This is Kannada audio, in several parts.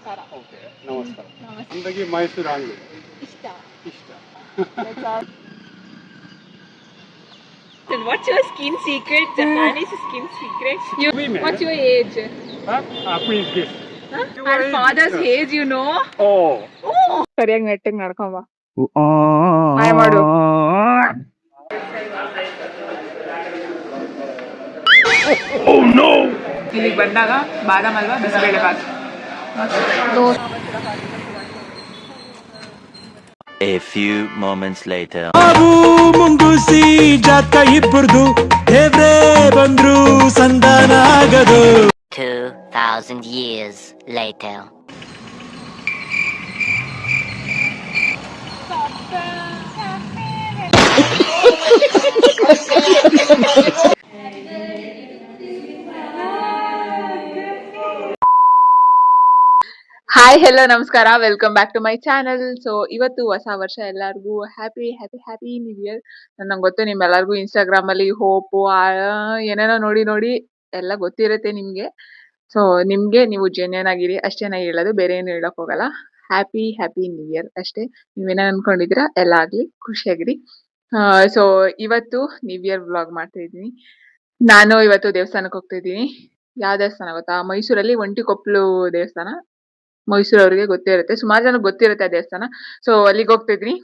ನಮಸ್ಕಾರ. ಓಕೆ, ನಮಸ್ಕಾರ. ನಮಸ್ತೆ. ನಮಗೆ ಮೈಸೂರು ಅಂಗಡಿ ಇಷ್ಟ. ಇಷ್ಟ. That's all. And what's your skin secret? Japanese skin secret. What's your age? Please guess. Our father's age, you know. Oh. ಸರಿಯಾಗಿ ನೆಟ್ಟಿಗೆ ನಡ್ಕೊಂಬ. ಹಾಯ್ ಮಾಡು. Oh no. ಇಲ್ಲಿಗೆ ಬಂದಾಗ ಬಾದಾಮ್ halwa bisibele Baat. A few moments later. Babu ಮುಂಗುಸಿ ಜಾತ ಇಬ್ಬರದು ದೇವ್ರೇ ಬಂದ್ರು ಸಂಧಾನ ಆಗದು. 2,000 years later. ಹಾಯ್ ಹೆಲೋ ನಮಸ್ಕಾರ, welcome back to my channel. So ಇವತ್ತು ಹೊಸ ವರ್ಷ, ಎಲ್ಲರಿಗೂ happy happy happy new year. ನಂಗೆ ಗೊತ್ತು ನಿಮ್ಮೆಲ್ಲರಿಗೂ ಇನ್ಸ್ಟಾಗ್ರಾಮ್ ಅಲ್ಲಿ ಹೋಪು ಏನೇನೋ ನೋಡಿ ನೋಡಿ ಎಲ್ಲ ಗೊತ್ತಿರುತ್ತೆ ನಿಮ್ಗೆ. ಸೊ ನಿಮ್ಗೆ ನೀವು ಜೆನ್ಯನ್ ಆಗಿರಿ ಅಷ್ಟೇ ನಾ ಹೇಳೋದು, ಬೇರೆ ಏನು ಹೇಳಕ್ ಹೋಗಲ್ಲ. ಹ್ಯಾಪಿ ಹ್ಯಾಪಿ ನ್ಯೂ ಇಯರ್ ಅಷ್ಟೇ. ನೀವೇನ ಅನ್ಕೊಂಡಿದ್ದೀರಾ ಎಲ್ಲ ಆಗ್ಲಿ, ಖುಷಿಯಾಗಿರಿ. ಸೊ ಇವತ್ತು ನ್ಯೂ ಇಯರ್ ವ್ಲಾಗ್ ಮಾಡ್ತಾ ಇದ್ದೀನಿ. ನಾನು ಇವತ್ತು ದೇವಸ್ಥಾನಕ್ಕೆ ಹೋಗ್ತಾ ಇದ್ದೀನಿ. ಯಾವ ದೇವಸ್ಥಾನ ಗೊತ್ತಾ? ಮೈಸೂರಲ್ಲಿ ಒಂಟಿಕೊಪ್ಲು ದೇವಸ್ಥಾನ. ಮೈಸೂರವ್ರಿಗೆ ಗೊತ್ತೇ ಇರುತ್ತೆ, ಸುಮಾರು ಜನ ಗೊತ್ತಿರುತ್ತೆ ಆ ದೇವಸ್ಥಾನ. ಸೊ ಅಲ್ಲಿಗೆ ಹೋಗ್ತಿದ್ವಿ.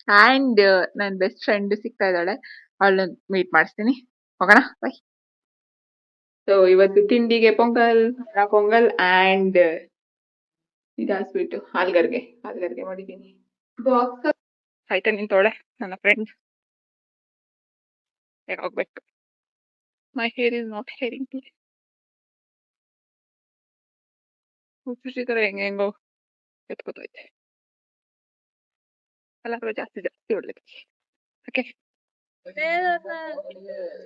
ಅಂಡ್ ನನ್ನ ಬೆಸ್ಟ್ ಫ್ರೆಂಡ್ ಸಿಗ್ತಾ ಇದ್ದಾಳೆ, ಅವಳನ್ನ ಮೀಟ್ ಮಾಡಿಸ್ತೀನಿ. ಹೋಗೋಣ, ಬೈ. ಸೊ ಇವತ್ತು ತಿಂಡಿಗೆ ಪೊಂಗಲ್ ಅಂಡ್ ಇದಾಸ್ಬಿಟ್ಟು ಹಾಲ್ಗರ್ಗೆ ಮಾಡಿದ್ದೀನಿ. ಬಾಕ್ಸ್ ಆಯ್ತಾ ನಿಂತೋಳೆ ನನ್ನ ಫ್ರೆಂಡ್. ಹೋಗ್ಬೇಕು. My hair is not hearing to ಖುಷಿ ತರ ಹೆಂಗೋ ಎತ್ಕೋತೈತೆ. ಎಲ್ಲರೂ ಜಾಸ್ತಿ ಹೊಡ್ಲಿಕ್ಕೆ. ಓಕೆ,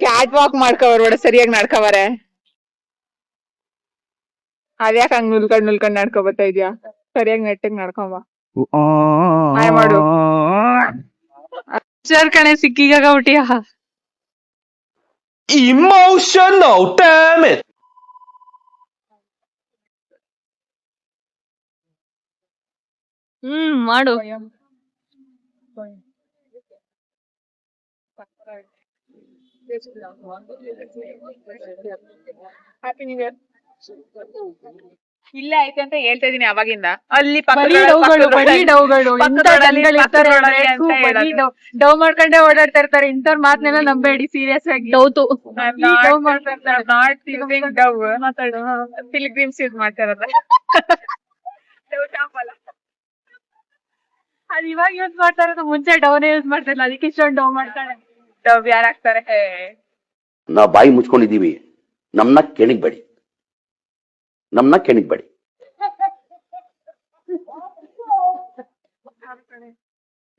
ಕ್ಯಾಟ್ ವಾಕ್ ಮಾಡ್ಕೋಬರ್ಬೇಡ, ಸರಿಯಾಗಿ ನಡ್ಕೋಬಾರೆ. ಅದ್ಯಾಕೆ ಹಂಗ್ ನಿಲ್ಕೊಂಡ್ ನಡ್ಕೊ ಬರ್ತಾ ಇದ್ಯಾ? ಸರಿಯಾಗಿ ನೆಟ್ಟಿಗೆ ನಡ್ಕೊಂಬ. ಹಾಯ್ ಮಾಡು. ಅಕ್ಷರ್ ಕಣೆ, ಸಿಕ್ಕಿಗಾಗ ಹುಟ್ಟಿಯ. Emotional damage. ಮಾಡು. Happy new year. ಇಲ್ಲ ಐತೆ ಅಂತ ಹೇಳ್ತಾ ಇದೀನಿ ಅವಾಗಿಂದ. ಅಲ್ಲಿ ಡವ್ ಮಾಡ್ಕೊಂಡೆ ಓಡಾಡ್ತಾ ಇರ್ತಾರೆ. ಇಂಥವ್ರ ಮಾತನ್ನೆಲ್ಲ ನಂಬೇಡಿ, ಸೀರಿಯಸ್ ಆಗಿ. ಪಿಲ್ಗ್ರಿಮ್ಸ್ ಯೂಸ್ ಮಾಡ್ತಾರಲ್ಲ, ಅದ್ ಇವಾಗ ಯೂಸ್ ಮಾಡ್ತಾ ಇರೋದು, ಮುಂಚೆ ಡವ್ನೇ ಯೂಸ್ ಮಾಡ್ತಾರಲ್ಲ, ಅದಕ್ಕೆ ಇಷ್ಟೊಂದು ಡವ್ ಮಾಡ್ತಾಳೆ. ಡವ್ ಯಾರು ಹಾಕ್ತಾರೆ? ನಾವು ಬಾಯಿ ಮುಚ್ಕೊಂಡಿದ್ದೀವಿ, ನಮ್ಮನ್ನ ಕೆಣಿಗ್ಬೇಡಿ.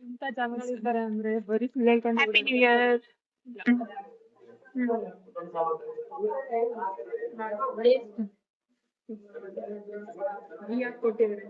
ಇಂಥ ಜನಗಳಿದ್ದಾರೆ ಅಂದ್ರೆ ಬರೀ ಸುಳ್ಳು ಹೇಳ್ಕೊಂಡು. Happy new year. ಕೊಟ್ಟಿದ್ರೆ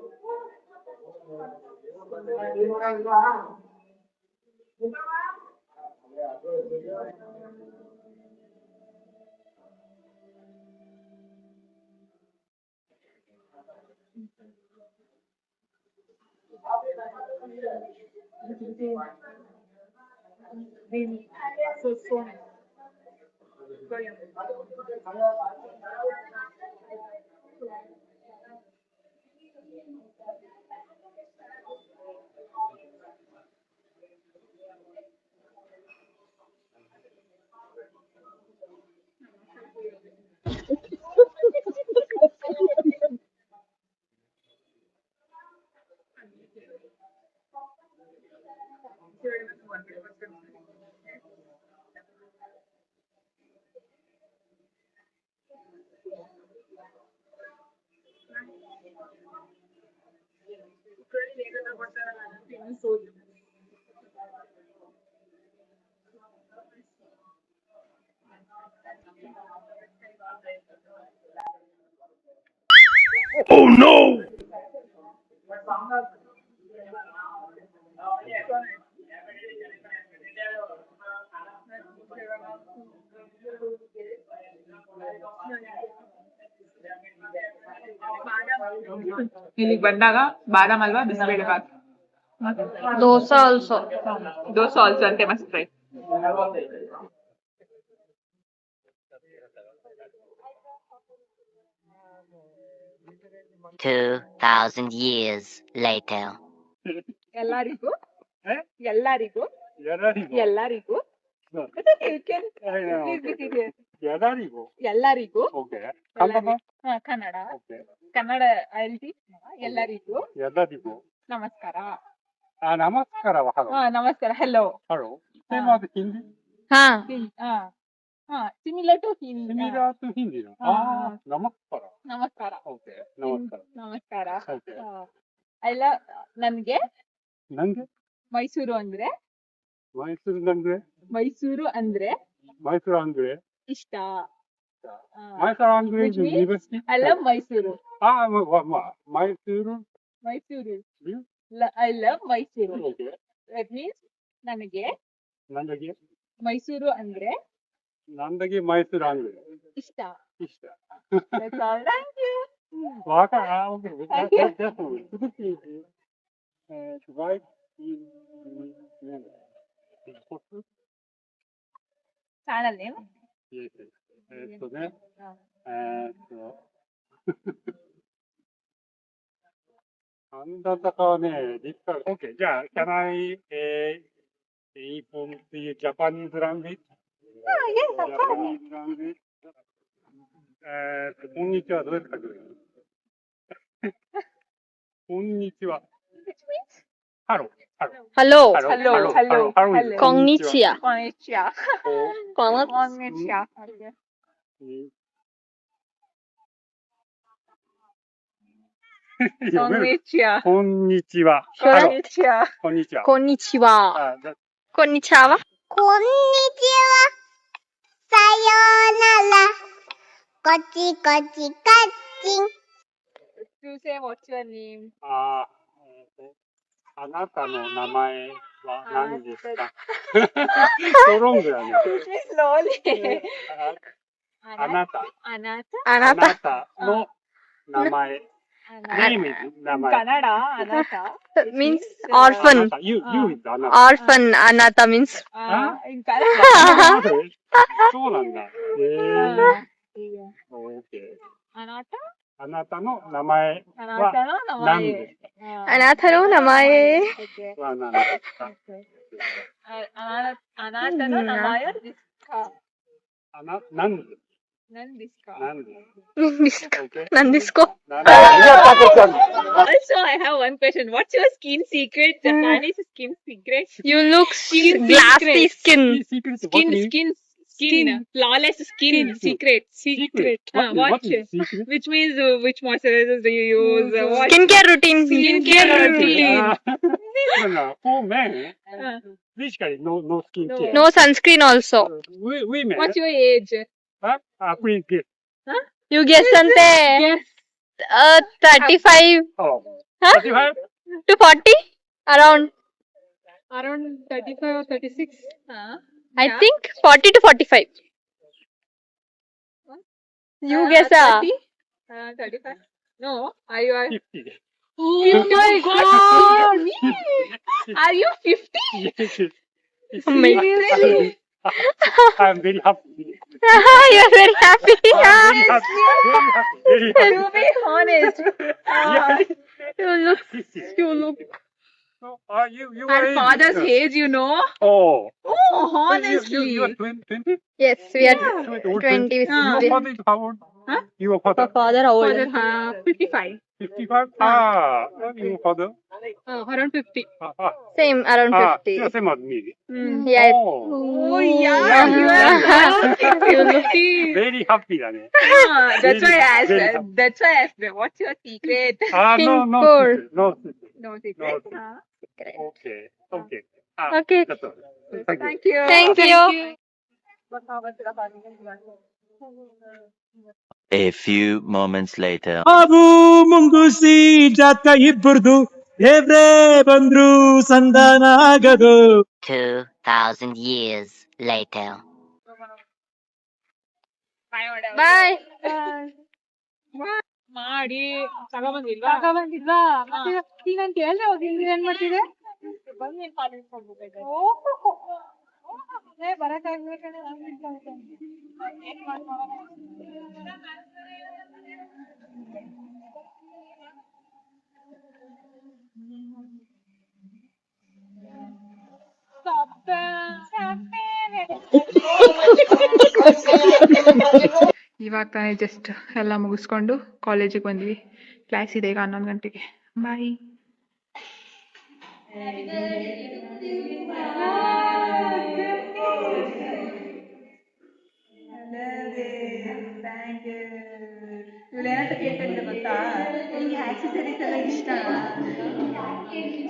Oh no. ಇಲ್ಲಿಗೆ ಬಂದಾಗ ಬಾದಾಮ್ ಅಲ್ವಾ bisi bele bath. Dosa also. Dosa also ಅಂತೆ ಮಸ್ತ್ ರೈಟ್. Two 2,000 years later. ಎಲ್ಲರಿಗೂ Eh? ಎಲ್ಲರಿಗೂ Yadarigo. ಎಲ್ಲರಿಗೂ No. Yadarigo. ಎಲ್ಲರಿಗೂ Okay. Kannada? Kannada Okay. Kannada ಐಲ್ಟಿ ಎಲ್ಲರಿಗೂ Yadarigo. ನಮಸ್ಕಾರ. Namaskara wa hello. ನಮಸ್ಕಾರ hello. Hello. Same as Hindi. Similar to Hindi. Similar to Hindi. No? Namaskara. ನಮಸ್ಕಾರ. Okay. Namaskara. ನಮಸ್ಕಾರ. Okay. ಅಲ್ಲ ನನ್ಗೆ ನಂಗೆ ಮೈಸೂರು ಅಂದ್ರೆ ಮೈಸೂರು ಅಂದ್ರೆ ಮೈಸೂರು ಅಂದ್ರೆ ಇಷ್ಟ. ಮೈಸೂರು ಅಂದ್ರೆ Which means university. I love Mysuru. Mysuru. Mysuru. You? I love Mysuru. Okay. That means ನನಗೆ ನನಗೆ ಮೈಸೂರು ಅಂದ್ರೆ ಮೈಸೂರು ಅಂದ್ರೆ ಇಷ್ಟ. ಇಷ್ಟ. That's all. Thank you. ವಾಕ Thank you. Channel name Okay, can I inform the Japanese language? yes, of course. Japanese language. こんにちはどうやって書くの？こんにちは。 Which means Hello. Hello. Hello. Konnichiwa. Konnichiwa. Konnichiwa. Okay. 読める？ Konnichiwa. こんにちは。 Konnichiwa. こんにちは。 Konnichiwa. that- Konnichiwa. こんにちは。さようなら。こっちこっちこっち。To say what's your name? あなたの名前は何ですか？ストロングだね。 Slowly. あなた。あなた。あ Anata. なたの名前。name is 名前。ಕನ್ನಡあなた Means あな orphan. た。you is あなた。 Orphan. Anata means. in Kannada そうなんだ。OK。あなたあなたの名前あなたの名何前ですか？ Anata no namae. Okay. は何ですか？あなたの名前はですか何ですか？何ですか何ですか？ Nandisko. OK。 Nandisko. 何ですか？ Also, I have one question. What's your skin secret? Japanese skin secret? You look Skin glassy secret. skin. Secret what means? Skin. Flawless skin. Secret. What What? is secret? Which means which moisturizers do you use? What? Skincare routine. Skincare routine. No, for men, basically no skin care. No sunscreen also. Women, What's your age? please guess. You guess ante. Yes. 35 Oh, Huh? 35? to 40 around. Around 35 or 36. I think 40 to 45. You guess 30? 35? No. Are you? 50. Oh my God! Are you 50? Yes. Seriously? I'm very happy. You're very happy. I'm very happy. Very happy. To be honest. You look. So, you Our are father's aged. age, you know. Oh. Oh, honestly. You are 20? Yes, we are Yeah. 20. Your father is how old? Huh? Your father? Father how old? Father, 55. 55? Your father? Around 50. Same, around 50. Yeah, same as me. Yeah. Oh. Oh, yeah. You are You look. 50. Very happy だね。 That's why I Very asked. happy. That's why I asked. What's your secret? No, no Pink secret. No secret. No secret. Okay. Okay. Okay. That's all. Thank you. Thank you. Thank you. A few moments later. ಹಾವು ಮುಂಗುಸಿ ಜಾತ ಇಬ್ಬರದು ದೇವ್ರೇ ಬಂದ್ರು ಸಂಧಾನ ಆಗದು. 2,000 years later. Bye. ಮಾಡಿ ತಗೊಬಂದಿಲ್ವಾ ಈಗ ನಾನು ಕೇಳ್ದೆ ಹೋಗಿ ಏನ್ ಮಾಡ್ತಿದೆ ಬಂದು ನೀನ್ ಪಾಲ್ ಇಟ್ಕೊಂಡ್ಬಿಟ್ಟೆ ಬರಕ್ಕಾಗ್ಲಿ ಕಣೆ ಏನ್ ಮಾಡ್ಕೊಳ್ಳೋಣ ಇವಾಗ ತಾನೇ ಜಸ್ಟ್ ಎಲ್ಲ ಮುಗಿಸ್ಕೊಂಡು ಕಾಲೇಜಿಗೆ ಬಂದ್ವಿ. ಕ್ಲಾಸ್ ಇದೆ ಈಗ 11 ಗಂಟೆಗೆ. ಬಾಯ್.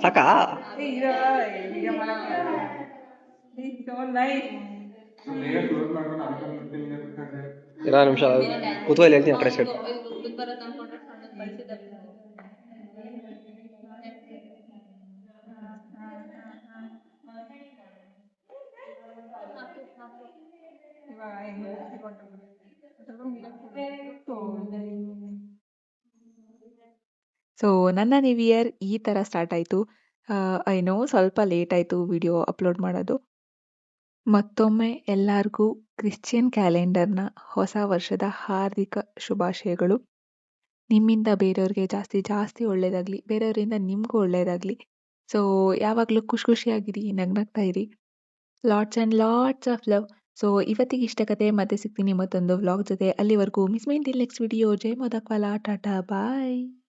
ಸಾಕಾ ಇರೋ ನಿಮಿಷ ಕೂತ್ಕೊಳ್ಳಿ ಹೇಳ್ತೀನಿ ಆ ಕಡೆ ಸೈಡ್. ಸೊ ನನ್ನ ನ್ಯೂ ಇಯರ್ ಈ ಥರ ಸ್ಟಾರ್ಟ್ ಆಯಿತು. ಐ ನೋ ಸ್ವಲ್ಪ ಲೇಟ್ ಆಯಿತು ವಿಡಿಯೋ ಅಪ್ಲೋಡ್ ಮಾಡೋದು. ಮತ್ತೊಮ್ಮೆ ಎಲ್ಲರಿಗೂ ಕ್ರಿಶ್ಚಿಯನ್ ಕ್ಯಾಲೆಂಡರ್ನ ಹೊಸ ವರ್ಷದ ಹಾರ್ದಿಕ ಶುಭಾಶಯಗಳು. ನಿಮ್ಮಿಂದ ಬೇರೆಯವ್ರಿಗೆ ಜಾಸ್ತಿ ಜಾಸ್ತಿ ಒಳ್ಳೆಯದಾಗಲಿ, ಬೇರೆಯವರಿಂದ ನಿಮಗೂ ಒಳ್ಳೆಯದಾಗಲಿ. ಸೊ ಯಾವಾಗಲೂ ಖುಷಿಯಾಗಿರಿ, ನಗ್ನಗ್ತಾ ಇರಿ. Lots and lots of love. So ಇವತ್ತಿಗೆ ಇಷ್ಟ ಕತೆ. ಮತ್ತೆ ಸಿಗ್ತೀನಿ ಮತ್ತೊಂದು ವ್ಲಾಗ್ ಜೊತೆ. ಅಲ್ಲಿವರೆಗೂ miss mine till next video. ಜೈ ಮೋದಕ್ವಾಲ. ಟಾಟಾ ಬಾಯ್.